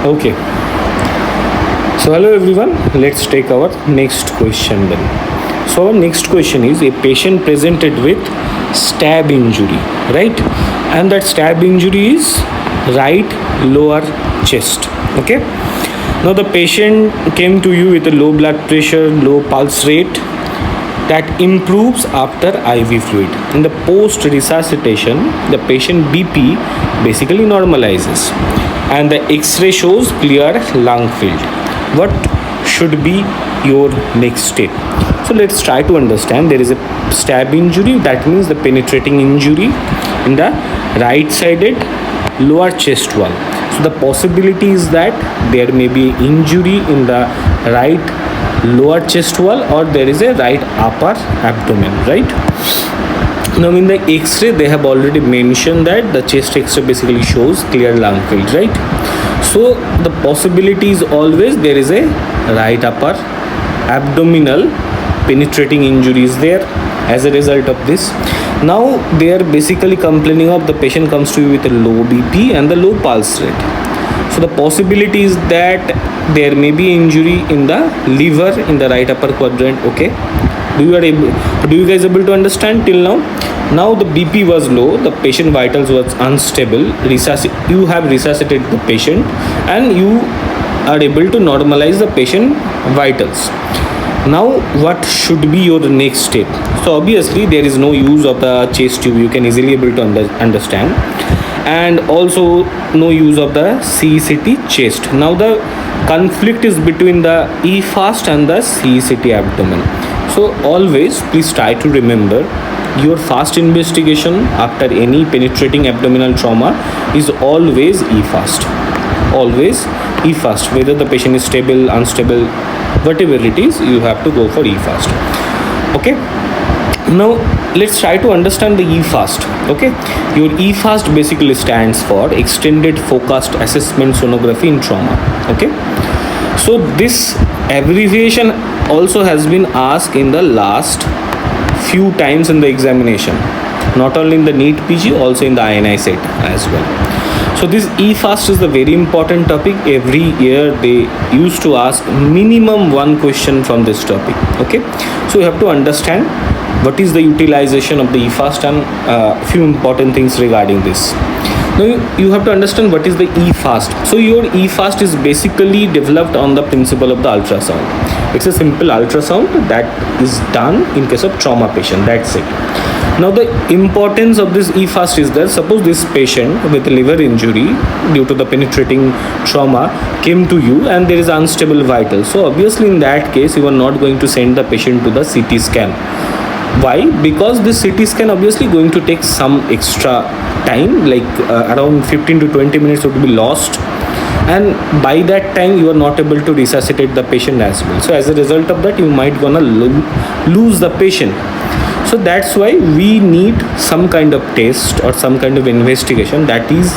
Okay. So hello everyone. Let's take our next question then. So our next question is a patient presented with stab injury, right? And that stab injury is right lower chest. Okay. Now the patient came to you with a low blood pressure, low pulse rate that improves after IV fluid. In the post resuscitation, the patient BP basically normalizes and the X-ray shows clear lung field. What should be your next step? So let's try to understand. There is a stab injury, that means the penetrating injury in the right sided lower chest wall. So the possibility is that there may be injury in the right lower chest wall or there is a right upper abdomen, right? Now in the X-ray they have already mentioned that the chest X-ray basically shows clear lung field, right? So the possibility is always there is a right upper abdominal penetrating injury is there as a result of this. Now they are basically complaining of the patient comes to you with a low BP and the low pulse rate. So the possibility is that there may be injury in the liver in the right upper quadrant. Okay, do you guys able to understand till now? Now the BP was low, the patient vitals was unstable. You have resuscitated the patient and you are able to normalize the patient vitals. Now what should be your next step? So obviously there is no use of the chest tube, you can easily able to understand, and also no use of the CECT chest. Now the conflict is between the eFAST and the CECT abdomen. So always please try to remember your first investigation after any penetrating abdominal trauma is always eFAST. Always eFAST. Whether the patient is stable, unstable, whatever it is, you have to go for eFAST. Okay. Now let's try to understand the eFAST. Okay, your eFAST basically stands for Extended Focused Assessment Sonography in Trauma. Okay, so this abbreviation also has been asked in the last few times in the examination, not only in the NEETPG, also in the INICET as well. So this eFAST is the very important topic. Every year they used to ask minimum one question from this topic. Okay, so you have to understand what is the utilization of the eFAST and few important things regarding this. Now you have to understand what is the eFAST. So your eFAST is basically developed on the principle of the ultrasound. It's a simple ultrasound that is done in case of trauma patient, that's it. Now the importance of this eFAST is that suppose this patient with liver injury due to the penetrating trauma came to you and there is unstable vital. So obviously in that case you are not going to send the patient to the CT scan. Why? Because this CT scan obviously going to take some extra time, like around 15 to 20 minutes would be lost, and by that time you are not able to resuscitate the patient as well. So as a result of that you might gonna lose the patient. So that's why we need some kind of test or some kind of investigation that is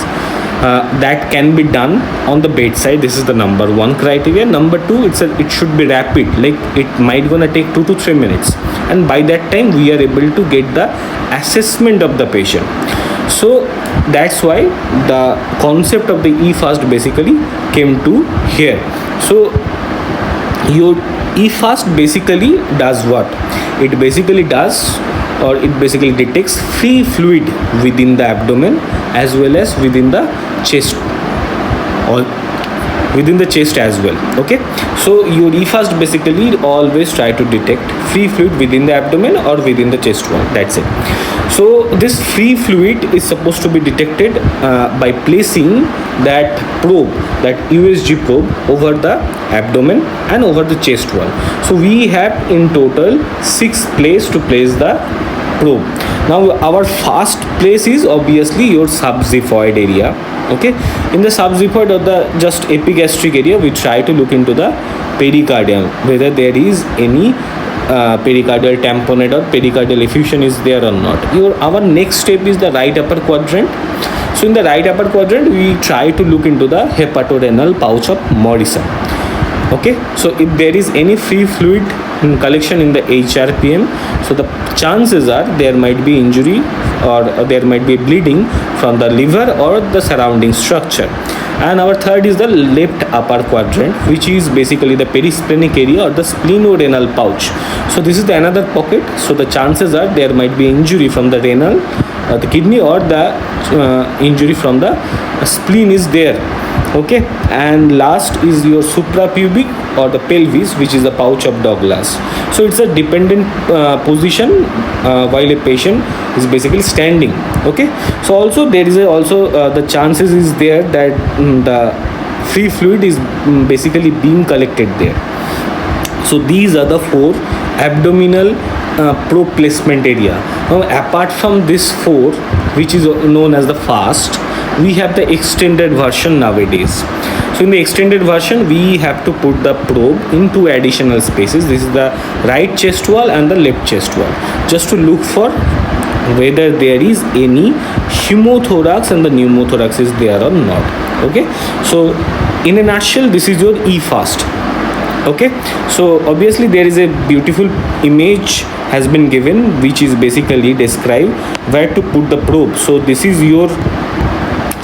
that can be done on the bedside. This is the number one criteria. Number two, it should be rapid, like it might gonna take 2 to 3 minutes, and by that time we are able to get the assessment of the patient. So that's why the concept of the eFAST basically came to here. So your eFAST basically does what? It basically does, or it basically detects free fluid within the abdomen as well as within the chest, or within the chest as well. Okay, so your eFAST basically always try to detect free fluid within the abdomen or within the chest wall, that's it. So this free fluid is supposed to be detected by placing that probe, that USG probe, over the abdomen and over the chest wall. So we have in total 6 places to place the probe. Now our first place is obviously your subxiphoid area. Okay, in the subxiphoid or the just epigastric area we try to look into the pericardium, whether there is any pericardial tamponade or pericardial effusion is there or not. Our next step is the right upper quadrant. So in the right upper quadrant we try to look into the hepatorenal pouch of Morrison. Okay, so if there is any free fluid in collection in the HRPM, so the chances are there might be injury or there might be bleeding from the liver or the surrounding structure. And our third is the left upper quadrant, which is basically the perisplenic area or the splenorenal pouch. So this is the another pocket. So the chances are there might be injury from the renal, the kidney, or the injury from the spleen is there. Okay, and last is your suprapubic or the pelvis, which is the pouch of Douglas. So it's a dependent position while a patient is basically standing. Okay, so also there is the chances is there that the free fluid is basically being collected there. So these are the 4 abdominal probe placement area. Now apart from this 4, which is known as the FAST, we have the extended version nowadays. So in the extended version, we have to put the probe in 2 additional spaces. This is the right chest wall and the left chest wall, just to look for whether there is any hemothorax and the pneumothorax is there or not. Okay, so in a nutshell, this is your eFAST. Okay, so obviously there is a beautiful image has been given, which is basically describe where to put the probe. So this is your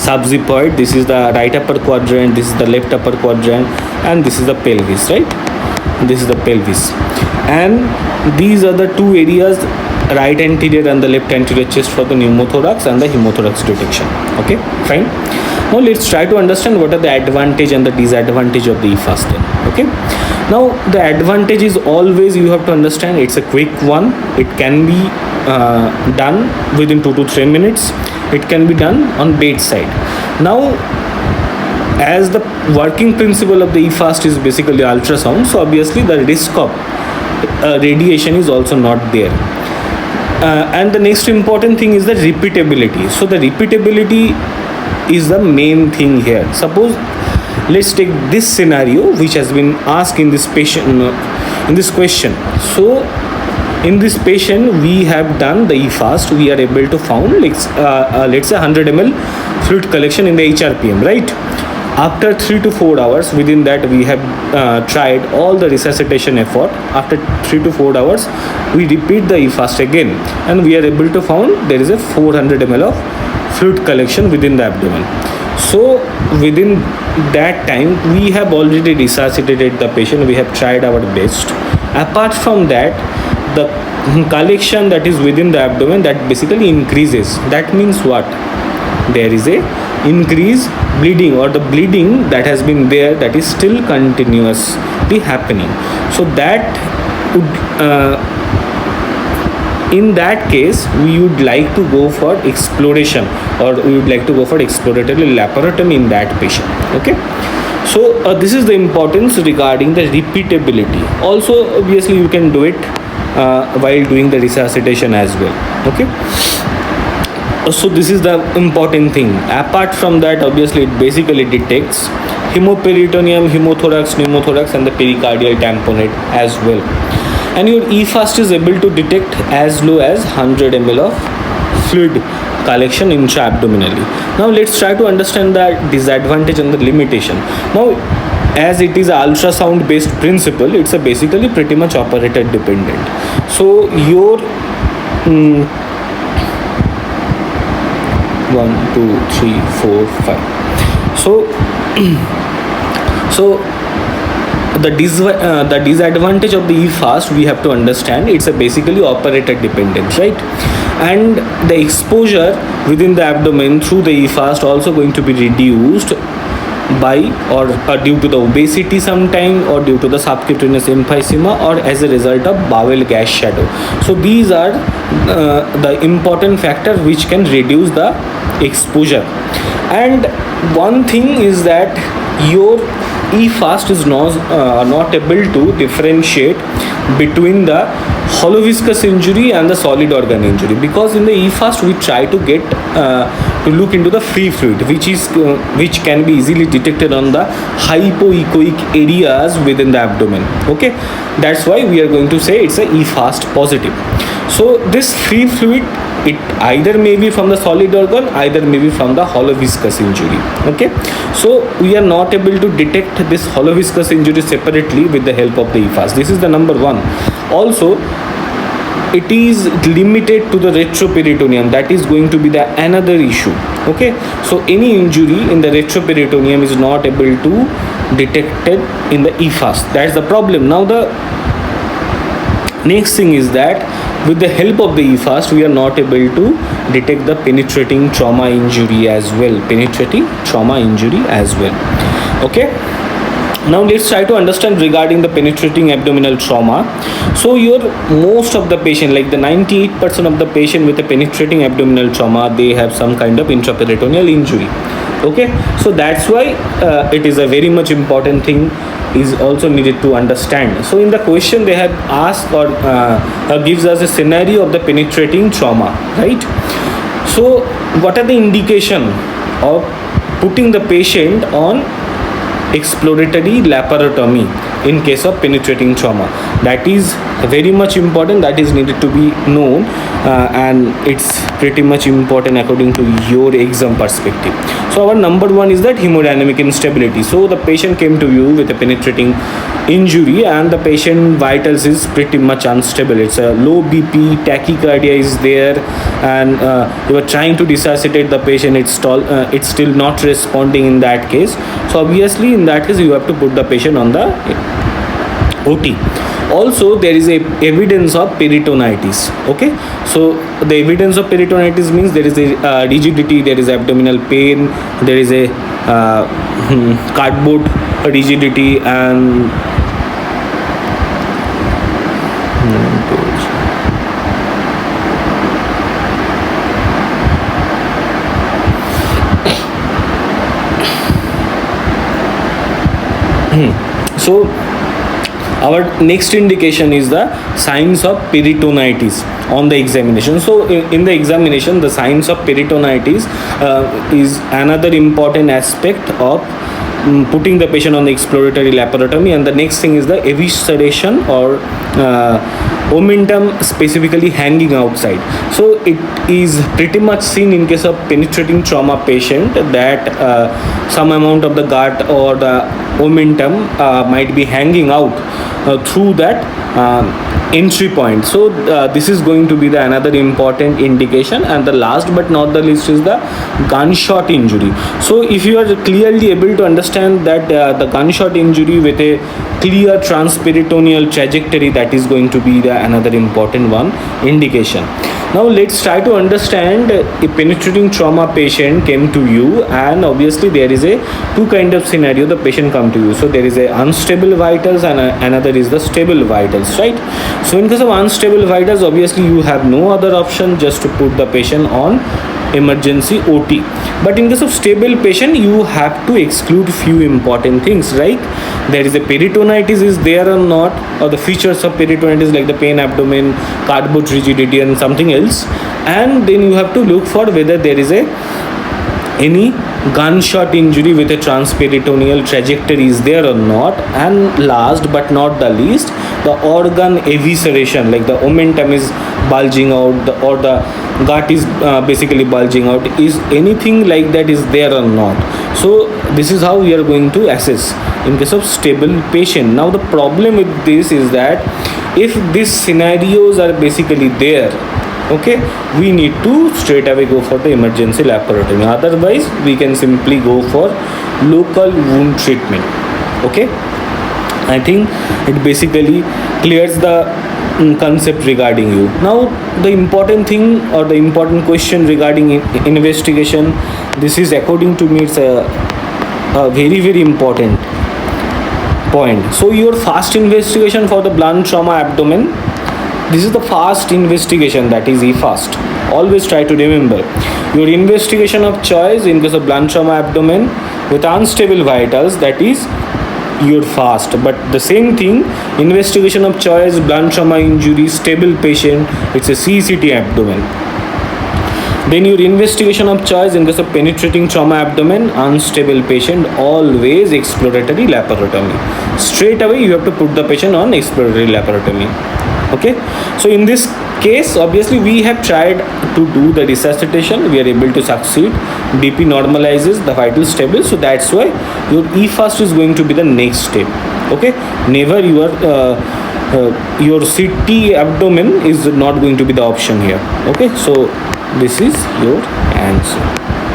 subxipoid, this is the right upper quadrant, this is the left upper quadrant, and this is the pelvis, right? This is the pelvis, and these are the 2 areas, right anterior and the left anterior chest, for the pneumothorax and the hemothorax detection. Okay, fine. Now let's try to understand what are the advantage and the disadvantage of the eFAST then. Okay, now the advantage is always, you have to understand, it's a quick one. It can be done within 2 to 3 minutes. It can be done on bedside. Now, as the working principle of the eFAST is basically ultrasound, so obviously the risk of radiation is also not there. And the next important thing is the repeatability. So the repeatability is the main thing here. Suppose, let's take this scenario which has been asked in this patient, in this question. So in this patient, we have done the eFAST. We are able to found let's say 100 ml fluid collection in the HRPM, right? After 3 to 4 hours, within that we have tried all the resuscitation effort. After 3 to 4 hours, we repeat the eFAST again, and we are able to found there is a 400 ml of fluid collection within the abdomen. So within that time, we have already resuscitated the patient. We have tried our best. Apart from that, the collection that is within the abdomen, that basically increases. That means what? There is a increase bleeding, or the bleeding that has been there, that is still continuously happening. So that would in that case, we would like to go for exploration, or we would like to go for exploratory laparotomy in that patient. Okay, so this is the importance regarding the repeatability. Also, obviously you can do it while doing the resuscitation as well. Okay, so this is the important thing. Apart from that, obviously it basically detects hemoperitoneum, hemothorax, pneumothorax, and the pericardial tamponade as well. And your eFAST is able to detect as low as 100 ml of fluid collection intra-abdominally. Now let's try to understand the disadvantage and the limitation. Now, as it is an ultrasound based principle, it's a basically pretty much operator dependent. So your 1, 2, 3, 4, 5. So the disadvantage of the eFAST, we have to understand, it's a basically operator dependent, right? And the exposure within the abdomen through the eFAST also going to be reduced by or due to the obesity sometime, or due to the subcutaneous emphysema, or as a result of bowel gas shadow. So these are the important factors which can reduce the exposure. And one thing is that your eFAST is not able to differentiate between the hollow viscous injury and the solid organ injury, because in the eFAST we try to get to look into the free fluid, which can be easily detected on the hypoechoic areas within the abdomen. Okay, that's why we are going to say it's a eFAST positive. So this free fluid, it either may be from the solid organ, either may be from the hollow viscous injury. Okay, so we are not able to detect this hollow viscous injury separately with the help of the eFAST. This is the number one. Also, it is limited to the retroperitoneum. That is going to be the another issue. Okay, so any injury in the retroperitoneum is not able to detected in the eFAST. That's the problem. Now the next thing is that with the help of the eFAST, we are not able to detect the penetrating trauma injury as well. Okay, now let's try to understand regarding the penetrating abdominal trauma. So your most of the patient, like the 98% of the patient with a penetrating abdominal trauma, they have some kind of intraperitoneal injury. Okay, so that's why it is a very much important thing is also needed to understand. So in the question they have asked or gives us a scenario of the penetrating trauma, right? So what are the indication of putting the patient on exploratory laparotomy in case of penetrating trauma? That is very much important, that is needed to be known, and it's pretty much important according to your exam perspective. So our number one is that hemodynamic instability. So the patient came to you with a penetrating injury and the patient vitals is pretty much unstable. It's a low BP, tachycardia is there, and you are trying to resuscitate the patient, it's still not responding in that case. So obviously in that case you have to put the patient on the OT. Also there is a evidence of peritonitis. Okay, so the evidence of peritonitis means there is a rigidity, there is abdominal pain, there is a cardboard rigidity, and so our next indication is the signs of peritonitis on the examination. So in the examination, the signs of peritonitis is another important aspect of putting the patient on the exploratory laparotomy. And the next thing is the evisceration or omentum specifically hanging outside. So it is pretty much seen in case of penetrating trauma patient that some amount of the gut or the omentum might be hanging out through that entry point. So this is going to be the another important indication. And the last but not the least is the gunshot injury. So if you are clearly able to understand that the gunshot injury with a clear transperitoneal trajectory, that is going to be the another important one indication. Now let's try to understand a penetrating trauma patient came to you, and obviously there is a two kind of scenario the patient come to you. So there is a unstable vitals and another is the stable vitals, right? So in case of unstable vitals, obviously you have no other option just to put the patient on emergency OT. But in case of stable patient, you have to exclude few important things, right? There is a peritonitis is there or not, or the features of peritonitis like the pain abdomen, cardboard rigidity and something else. And then you have to look for whether there is any gunshot injury with a transperitoneal trajectory is there or not. And last but not the least, the organ evisceration, like the omentum is bulging out or the gut is basically bulging out, is anything like that is there or not. So this is how we are going to assess in case of stable patient. Now the problem with this is that if these scenarios are basically there, okay, we need to straight away go for the emergency laparotomy. Otherwise we can simply go for local wound treatment. Okay, I think it basically clears the concept regarding you. Now the important thing or the important question regarding investigation, this is according to me it's a very important point. So your fast investigation for the blunt trauma abdomen, this is the fast investigation, that is eFAST. Always try to remember your investigation of choice in case of blunt trauma abdomen with unstable vitals, that is your fast. But the same thing, investigation of choice, blunt trauma injury, stable patient, it's a CCT abdomen. Then your investigation of choice in case of penetrating trauma abdomen, unstable patient, always exploratory laparotomy. Straight away you have to put the patient on exploratory laparotomy. Okay, so in this case obviously we have tried to do the resuscitation, we are able to succeed, BP normalizes, the vital stable. So that's why your eFAST is going to be the next step. Okay, never you are your CT abdomen is not going to be the option here. Okay, so this is your answer.